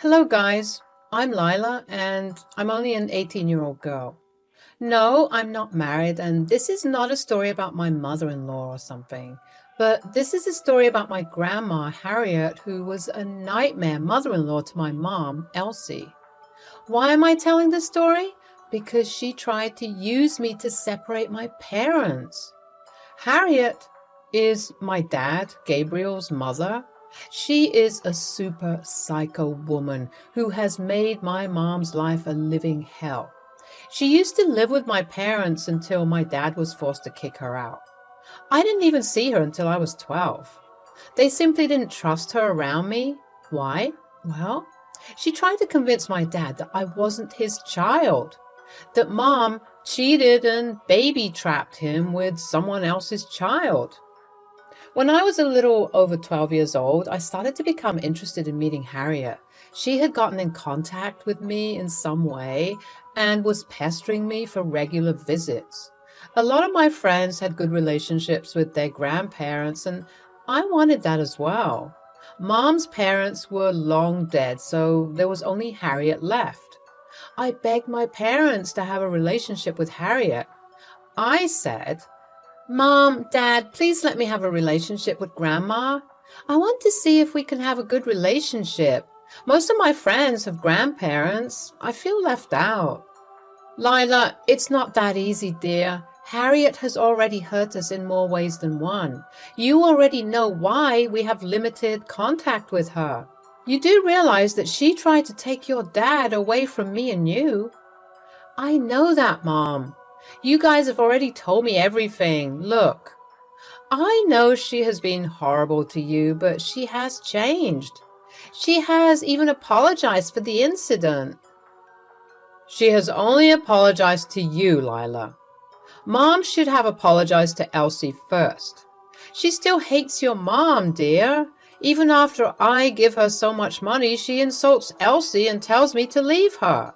Hello, guys. I'm Lila, and I'm only an 18-year-old girl. No, I'm not married, and this is not a story about my mother in law or something. But this is a story about my grandma, Harriet, who was a nightmare mother in law to my mom, Elsie. Why am I telling this story? Because she tried to use me to separate my parents. Harriet is my dad, Gabriel's mother. She is a super psycho woman who has made my mom's life a living hell. She used to live with my parents until my dad was forced to kick her out. I didn't even see her until I was 12. They simply didn't trust her around me. Why? Well, she tried to convince my dad that I wasn't his child, that mom cheated and baby trapped him with someone else's child. When I was a little over 12 years old, I started to become interested in meeting Harriet. She had gotten in contact with me in some way and was pestering me for regular visits. A lot of my friends had good relationships with their grandparents, and I wanted that as well. Mom's parents were long dead, so there was only Harriet left. I begged my parents to have a relationship with Harriet. I said, Mom, Dad, please let me have a relationship with Grandma. I want to see if we can have a good relationship. Most of my friends have grandparents. I feel left out. Lila, it's not that easy, dear. Harriet has already hurt us in more ways than one. You already know why we have limited contact with her. You do realize that she tried to take your dad away from me and you. I know that, Mom. You guys have already told me everything. Look, I know she has been horrible to you, but she has changed. She has even apologized for the incident. She has only apologized to you, Lila. Mom should have apologized to Elsie first. She still hates your mom, dear. Even after I give her so much money, she insults Elsie and tells me to leave her.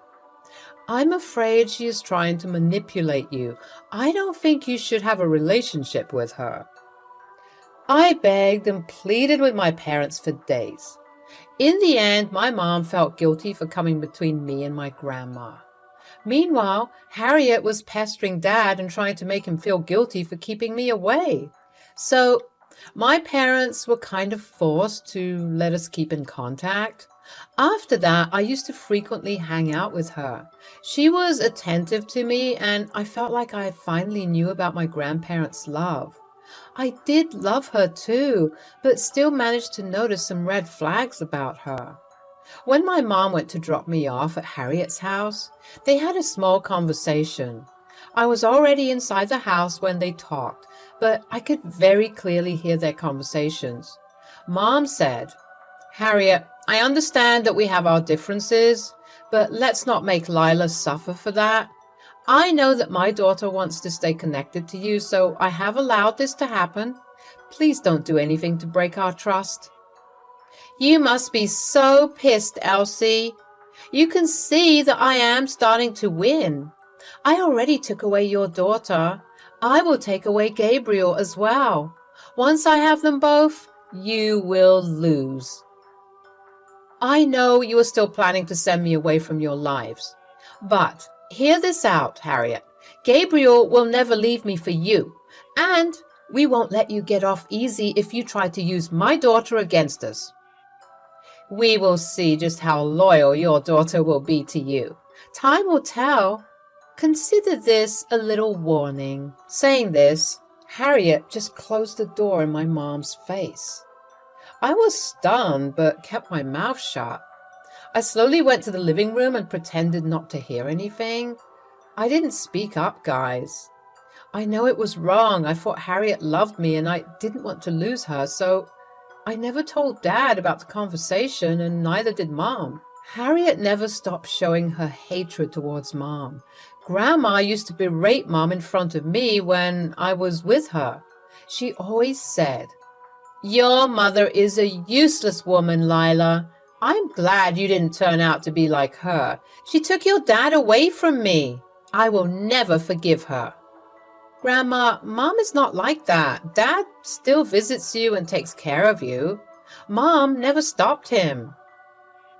I'm afraid she is trying to manipulate you. I don't think you should have a relationship with her. I begged and pleaded with my parents for days. In the end, my mom felt guilty for coming between me and my grandma. Meanwhile, Harriet was pestering Dad and trying to make him feel guilty for keeping me away. So, my parents were kind of forced to let us keep in contact. After that, I used to frequently hang out with her. She was attentive to me, and I felt like I finally knew about my grandparents' love. I did love her too, but still managed to notice some red flags about her. When my mom went to drop me off at Harriet's house, they had a small conversation. I was already inside the house when they talked, but I could very clearly hear their conversations. Mom said, Harriet, I understand that we have our differences, but let's not make Lila suffer for that. I know that my daughter wants to stay connected to you, so I have allowed this to happen. Please don't do anything to break our trust. You must be so pissed, Elsie. You can see that I am starting to win. I already took away your daughter. I will take away Gabriel as well. Once I have them both, you will lose. I know you are still planning to send me away from your lives. But hear this out, Harriet. Gabriel will never leave me for you. And we won't let you get off easy if you try to use my daughter against us. We will see just how loyal your daughter will be to you. Time will tell. Consider this a little warning. Saying this, Harriet just closed the door in my mom's face. I was stunned, but kept my mouth shut. I slowly went to the living room and pretended not to hear anything. I didn't speak up, guys. I know it was wrong. I thought Harriet loved me and I didn't want to lose her, so I never told Dad about the conversation, and neither did Mom. Harriet never stopped showing her hatred towards Mom. Grandma used to berate Mom in front of me when I was with her. She always said, Your mother is a useless woman, Lila. I'm glad you didn't turn out to be like her. She took your dad away from me. I will never forgive her. Grandma, Mom is not like that. Dad still visits you and takes care of you. Mom never stopped him.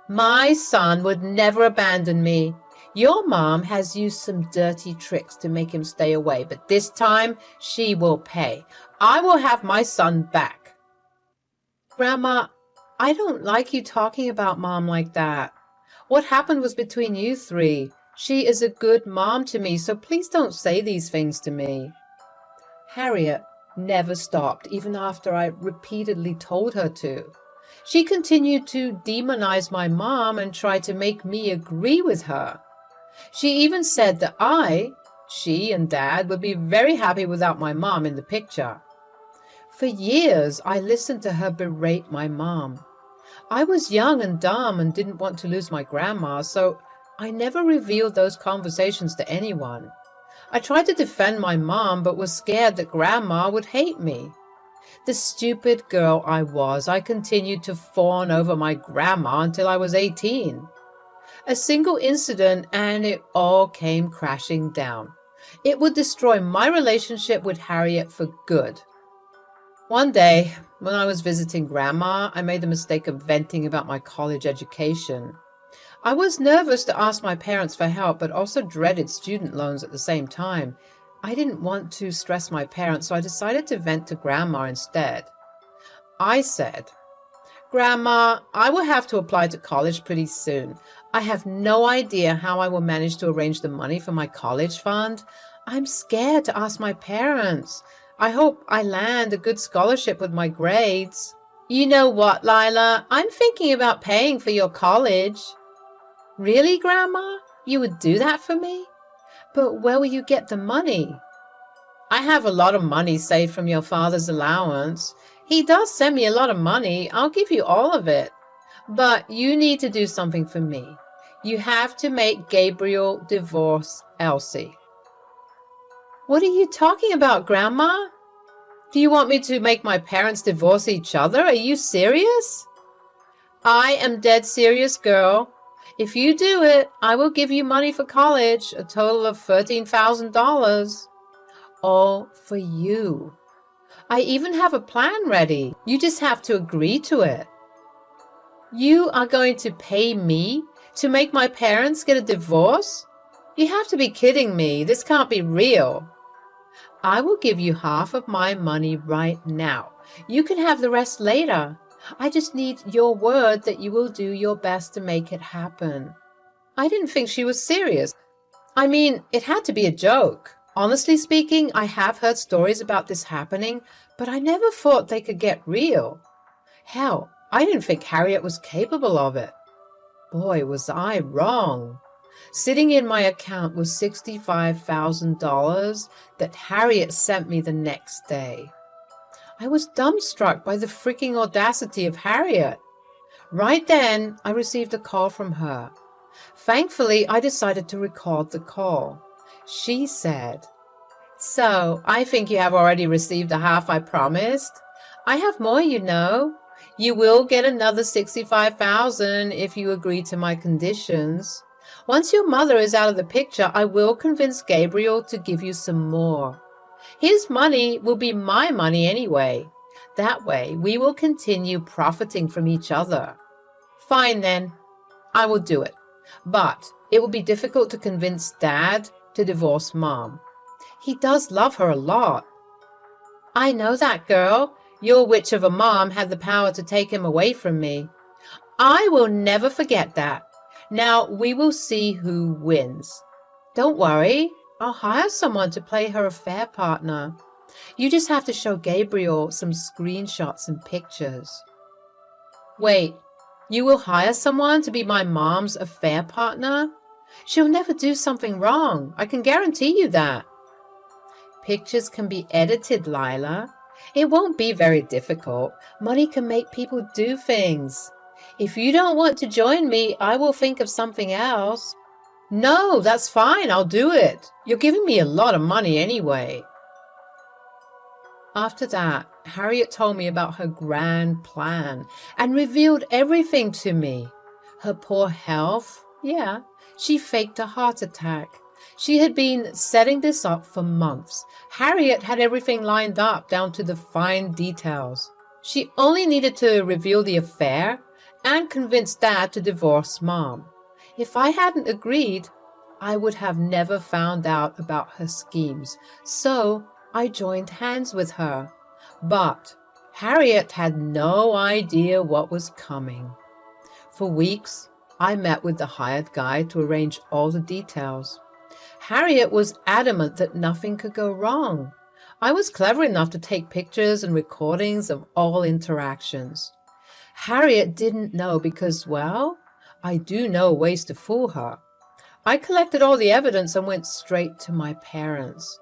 My son would never abandon me. Your mom has used some dirty tricks to make him stay away, but this time she will pay. I will have my son back. Grandma, I don't like you talking about Mom like that. What happened was between you three. She is a good mom to me, so please don't say these things to me. Harriet never stopped, even after I repeatedly told her to. She continued to demonize my mom and try to make me agree with her. She even said that she and Dad would be very happy without my mom in the picture. For years, I listened to her berate my mom. I was young and dumb and didn't want to lose my grandma, so I never revealed those conversations to anyone. I tried to defend my mom, but was scared that Grandma would hate me. The stupid girl I was, I continued to fawn over my grandma until I was 18. A single incident and it all came crashing down. It would destroy my relationship with Harriet for good. One day, when I was visiting Grandma, I made the mistake of venting about my college education. I was nervous to ask my parents for help, but also dreaded student loans at the same time. I didn't want to stress my parents, so I decided to vent to Grandma instead. I said, Grandma, I will have to apply to college pretty soon. I have no idea how I will manage to arrange the money for my college fund. I'm scared to ask my parents. I hope I land a good scholarship with my grades. You know what, Lila? I'm thinking about paying for your college. Really, Grandma? You would do that for me? But where will you get the money? I have a lot of money saved from your father's allowance. He does send me a lot of money. I'll give you all of it. But you need to do something for me. You have to make Gabriel divorce Elsie. What are you talking about, Grandma? Do you want me to make my parents divorce each other? Are you serious? I am dead serious, girl. If you do it, I will give you money for college, a total of $13,000. All for you. I even have a plan ready. You just have to agree to it. You are going to pay me to make my parents get a divorce? You have to be kidding me. This can't be real. I will give you half of my money right now. You can have the rest later. I just need your word that you will do your best to make it happen. I didn't think she was serious. I mean, it had to be a joke. Honestly speaking, I have heard stories about this happening, but I never thought they could get real. Hell, I didn't think Harriet was capable of it. Boy, was I wrong. Sitting in my account was $65,000 that Harriet sent me the next day. I was dumbstruck by the freaking audacity of Harriet. Right then, I received a call from her. Thankfully, I decided to record the call. She said, So, I think you have already received the half I promised. I have more, you know. You will get another $65,000 if you agree to my conditions. Once your mother is out of the picture, I will convince Gabriel to give you some more. His money will be my money anyway. That way, we will continue profiting from each other. Fine then, I will do it. But it will be difficult to convince Dad to divorce Mom. He does love her a lot. I know that, girl. Your witch of a mom had the power to take him away from me. I will never forget that. Now we will see who wins. Don't worry. I'll hire someone to play her affair partner. You just have to show Gabriel some screenshots and pictures. Wait, you will hire someone to be my mom's affair partner? She'll never do something wrong. I can guarantee you that. Pictures can be edited, Lila. It won't be very difficult. Money can make people do things. If you don't want to join me, I will think of something else. No, that's fine. I'll do it. You're giving me a lot of money anyway. After that, Harriet told me about her grand plan and revealed everything to me. Her poor health. Yeah, she faked a heart attack. She had been setting this up for months. Harriet had everything lined up down to the fine details. She only needed to reveal the affair, and convinced Dad to divorce Mom. If I hadn't agreed, I would have never found out about her schemes, so I joined hands with her. But Harriet had no idea what was coming. For weeks, I met with the hired guy to arrange all the details. Harriet was adamant that nothing could go wrong. I was clever enough to take pictures and recordings of all interactions. Harriet didn't know because, well, I do know ways to fool her. I collected all the evidence and went straight to my parents.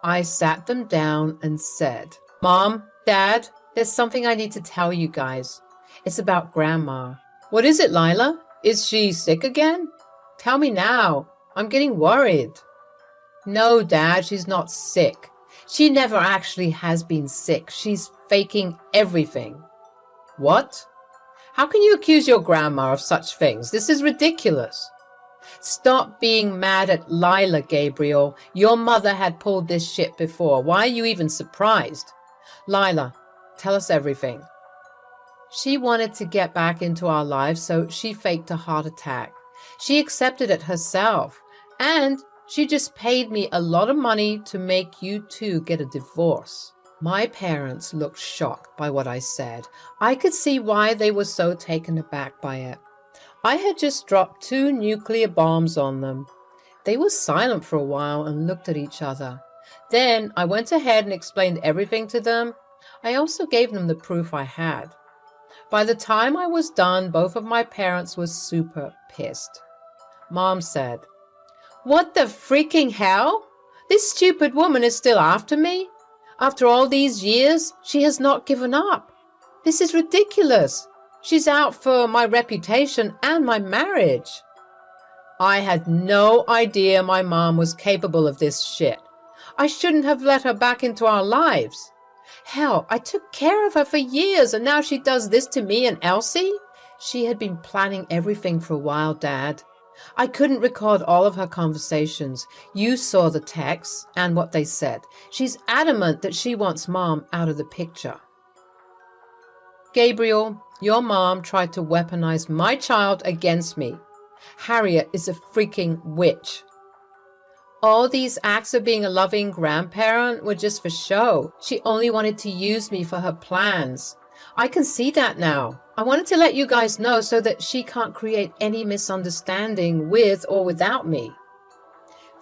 I sat them down and said, "Mom, Dad, there's something I need to tell you guys. It's about Grandma." "What is it, Lila? Is she sick again? Tell me now. I'm getting worried." "No, Dad, she's not sick. She never actually has been sick. She's faking everything." "What? How can you accuse your grandma of such things? This is ridiculous." "Stop being mad at Lila, Gabriel. Your mother had pulled this shit before. Why are you even surprised?" "Lila, tell us everything." "She wanted to get back into our lives, so she faked a heart attack. She accepted it herself, and she just paid me a lot of money to make you two get a divorce." My parents looked shocked by what I said. I could see why they were so taken aback by it. I had just dropped 2 nuclear bombs on them. They were silent for a while and looked at each other. Then I went ahead and explained everything to them. I also gave them the proof I had. By the time I was done, both of my parents were super pissed. Mom said, "What the freaking hell? This stupid woman is still after me? After all these years, she has not given up. This is ridiculous. She's out for my reputation and my marriage." I had no idea my mom was capable of this shit. I shouldn't have let her back into our lives. Hell, I took care of her for years, and now she does this to me and Elsie? She had been planning everything for a while, Dad. I couldn't record all of her conversations. You saw the texts and what they said. She's adamant that she wants Mom out of the picture. Gabriel, your mom tried to weaponize my child against me. Harriet is a freaking witch. All these acts of being a loving grandparent were just for show. She only wanted to use me for her plans. I can see that now. I wanted to let you guys know so that she can't create any misunderstanding with or without me.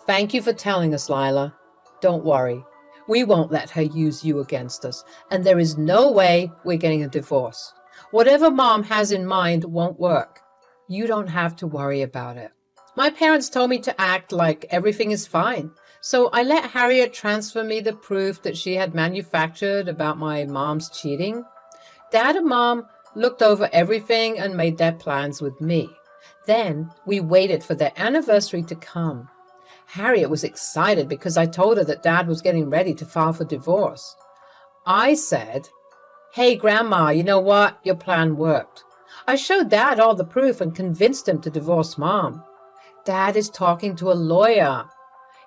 Thank you for telling us, Lila. Don't worry. We won't let her use you against us, and there is no way we're getting a divorce. Whatever Mom has in mind won't work. You don't have to worry about it. My parents told me to act like everything is fine, so I let Harriet transfer me the proof that she had manufactured about my mom's cheating. Dad and Mom looked over everything and made their plans with me. Then we waited for their anniversary to come. Harriet was excited because I told her that Dad was getting ready to file for divorce. I said, "Hey, Grandma, you know what? Your plan worked." I showed Dad all the proof and convinced him to divorce Mom. Dad is talking to a lawyer.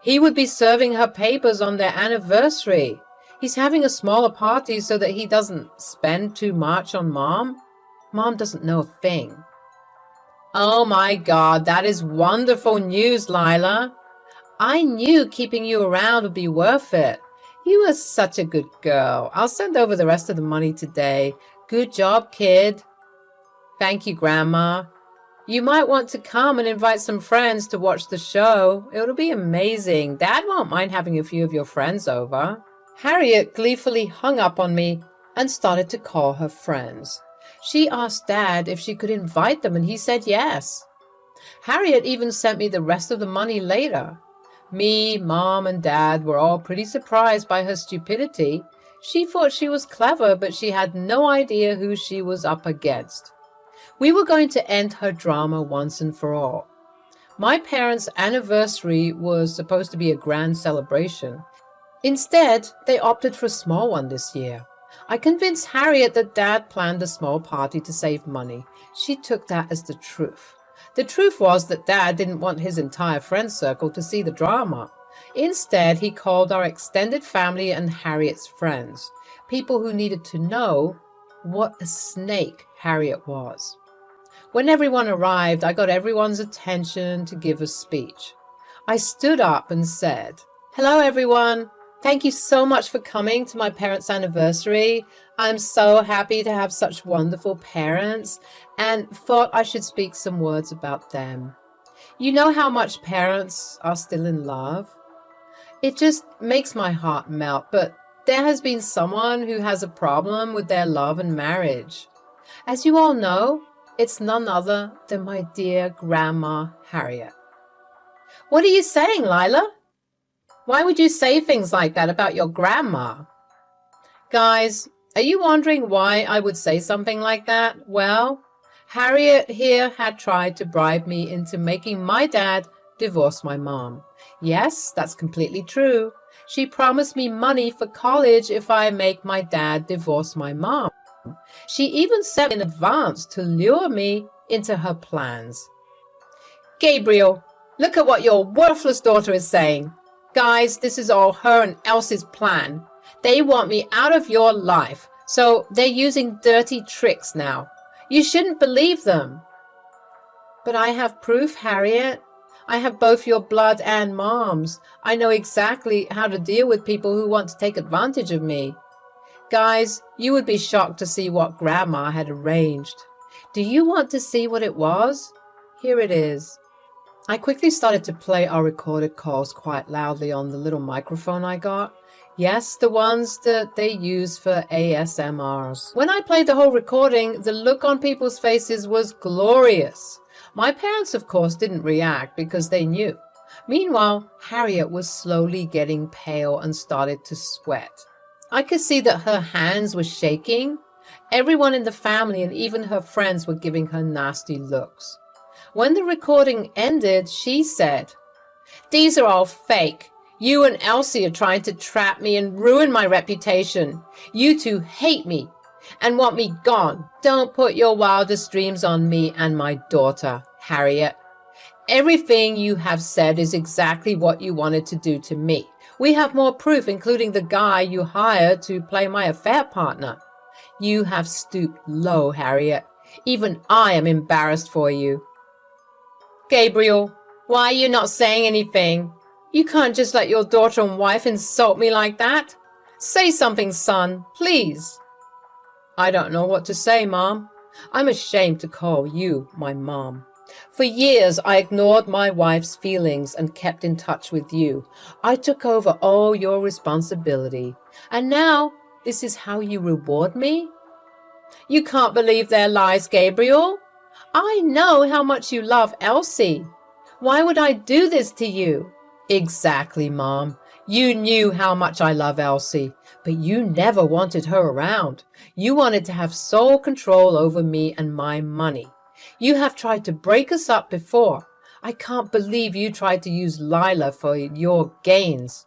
He would be serving her papers on their anniversary. He's having a smaller party so that he doesn't spend too much on Mom. Mom doesn't know a thing. Oh my God, that is wonderful news, Lila. I knew keeping you around would be worth it. You are such a good girl. I'll send over the rest of the money today. Good job, kid. Thank you, Grandma. You might want to come and invite some friends to watch the show. It'll be amazing. Dad won't mind having a few of your friends over. Harriet gleefully hung up on me and started to call her friends. She asked Dad if she could invite them, and he said yes. Harriet even sent me the rest of the money later. Me, Mom, and Dad were all pretty surprised by her stupidity. She thought she was clever, but she had no idea who she was up against. We were going to end her drama once and for all. My parents' anniversary was supposed to be a grand celebration. Instead, they opted for a small one this year. I convinced Harriet that Dad planned a small party to save money. She took that as the truth. The truth was that Dad didn't want his entire friend circle to see the drama. Instead, he called our extended family and Harriet's friends, people who needed to know what a snake Harriet was. When everyone arrived, I got everyone's attention to give a speech. I stood up and said, "Hello, everyone. Thank you so much for coming to my parents' anniversary. I'm so happy to have such wonderful parents and thought I should speak some words about them. You know how much parents are still in love? It just makes my heart melt, but there has been someone who has a problem with their love and marriage. As you all know, it's none other than my dear Grandma Harriet." "What are you saying, Lila? Why would you say things like that about your grandma?" Guys, are you wondering why I would say something like that? Well, Harriet here had tried to bribe me into making my dad divorce my mom. Yes, that's completely true. She promised me money for college if I make my dad divorce my mom. She even sent in advance to lure me into her plans. "Gabriel, look at what your worthless daughter is saying. Guys, this is all her and Elsie's plan. They want me out of your life, so they're using dirty tricks now. You shouldn't believe them." "But I have proof, Harriet. I have both your blood and Mom's. I know exactly how to deal with people who want to take advantage of me." Guys, you would be shocked to see what Grandma had arranged. Do you want to see what it was? Here it is. I quickly started to play our recorded calls quite loudly on the little microphone I got. Yes, the ones that they use for ASMRs. When I played the whole recording, the look on people's faces was glorious. My parents, of course, didn't react because they knew. Meanwhile, Harriet was slowly getting pale and started to sweat. I could see that her hands were shaking. Everyone in the family and even her friends were giving her nasty looks. When the recording ended, she said, "These are all fake. You and Elsie are trying to trap me and ruin my reputation. You two hate me and want me gone. Don't put your wildest dreams on me and my daughter, Harriet. Everything you have said is exactly what you wanted to do to me. We have more proof, including the guy you hired to play my affair partner. You have stooped low, Harriet. Even I am embarrassed for you." "Gabriel, why are you not saying anything? You can't just let your daughter and wife insult me like that. Say something, son, please." "I don't know what to say, Mom. I'm ashamed to call you my mom. For years, I ignored my wife's feelings and kept in touch with you. I took over all your responsibility. And now, this is how you reward me? You can't believe their lies, Gabriel. I know how much you love Elsie. Why would I do this to you?" "Exactly, Mom. You knew how much I love Elsie, but you never wanted her around. You wanted to have sole control over me and my money. You have tried to break us up before. I can't believe you tried to use Lila for your gains.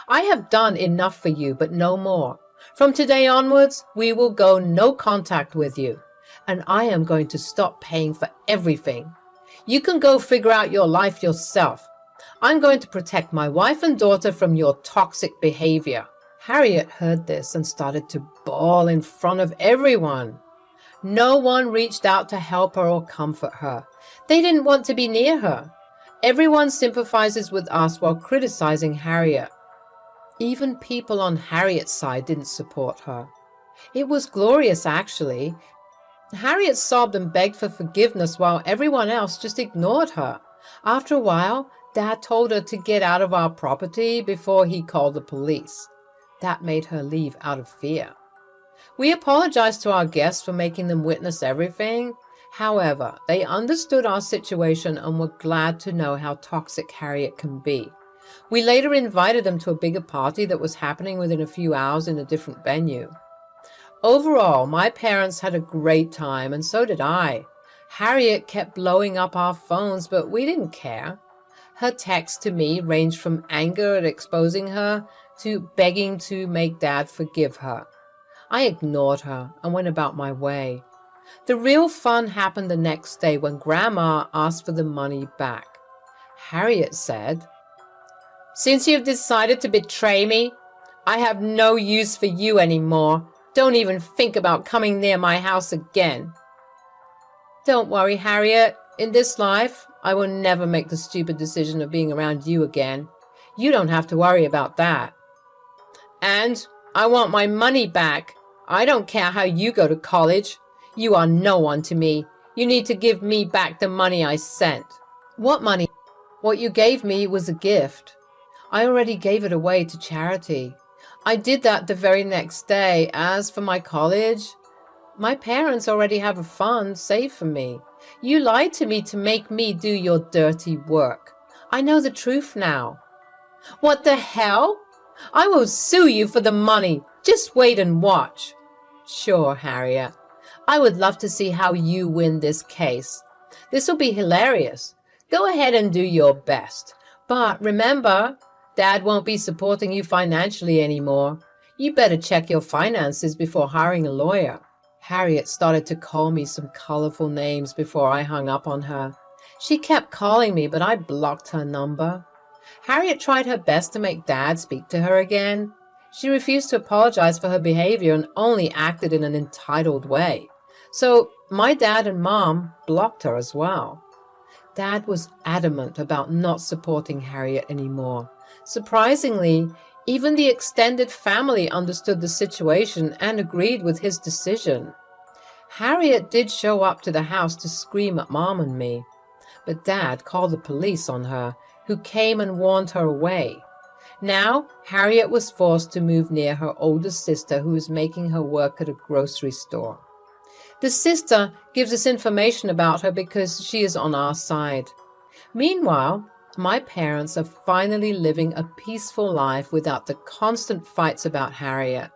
I have done enough for you, but no more. From today onwards, we will go no contact with you, and I am going to stop paying for everything. You can go figure out your life yourself. I'm going to protect my wife and daughter from your toxic behavior." Harriet heard this and started to bawl in front of everyone. No one reached out to help her or comfort her. They didn't want to be near her. Everyone sympathizes with us while criticizing Harriet. Even people on Harriet's side didn't support her. It was glorious, actually. Harriet sobbed and begged for forgiveness while everyone else just ignored her. After a while, Dad told her to get out of our property before he called the police. That made her leave out of fear. We apologized to our guests for making them witness everything. However, they understood our situation and were glad to know how toxic Harriet can be. We later invited them to a bigger party that was happening within a few hours in a different venue. Overall, my parents had a great time, and so did I. Harriet kept blowing up our phones, but we didn't care. Her texts to me ranged from anger at exposing her to begging to make Dad forgive her. I ignored her and went about my way. The real fun happened the next day when Grandma asked for the money back. Harriet said, "Since you've decided to betray me, I have no use for you anymore. Don't even think about coming near my house again." Don't worry, Harriet. In this life, I will never make the stupid decision of being around you again. You don't have to worry about that. And I want my money back. I don't care how you go to college. You are no one to me. You need to give me back the money I sent. What money? What you gave me was a gift. I already gave it away to charity. I did that the very next day. As for my college, my parents already have a fund saved for me. You lied to me to make me do your dirty work. I know the truth now. What the hell? I will sue you for the money. Just wait and watch. Sure, Harriet. I would love to see how you win this case. This will be hilarious. Go ahead and do your best. But remember, Dad won't be supporting you financially anymore. You better check your finances before hiring a lawyer. Harriet started to call me some colorful names before I hung up on her. She kept calling me, but I blocked her number. Harriet tried her best to make Dad speak to her again. She refused to apologize for her behavior and only acted in an entitled way. So my dad and Mom blocked her as well. Dad was adamant about not supporting Harriet anymore. Surprisingly, even the extended family understood the situation and agreed with his decision. Harriet did show up to the house to scream at Mom and me, but Dad called the police on her, who came and warned her away. Now, Harriet was forced to move near her older sister, who was making her work at a grocery store. The sister gives us information about her because she is on our side. Meanwhile, my parents are finally living a peaceful life without the constant fights about Harriet.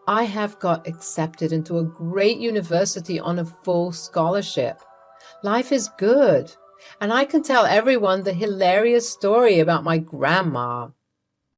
I have got accepted into a great university on a full scholarship. Life is good, and I can tell everyone the hilarious story about my grandma.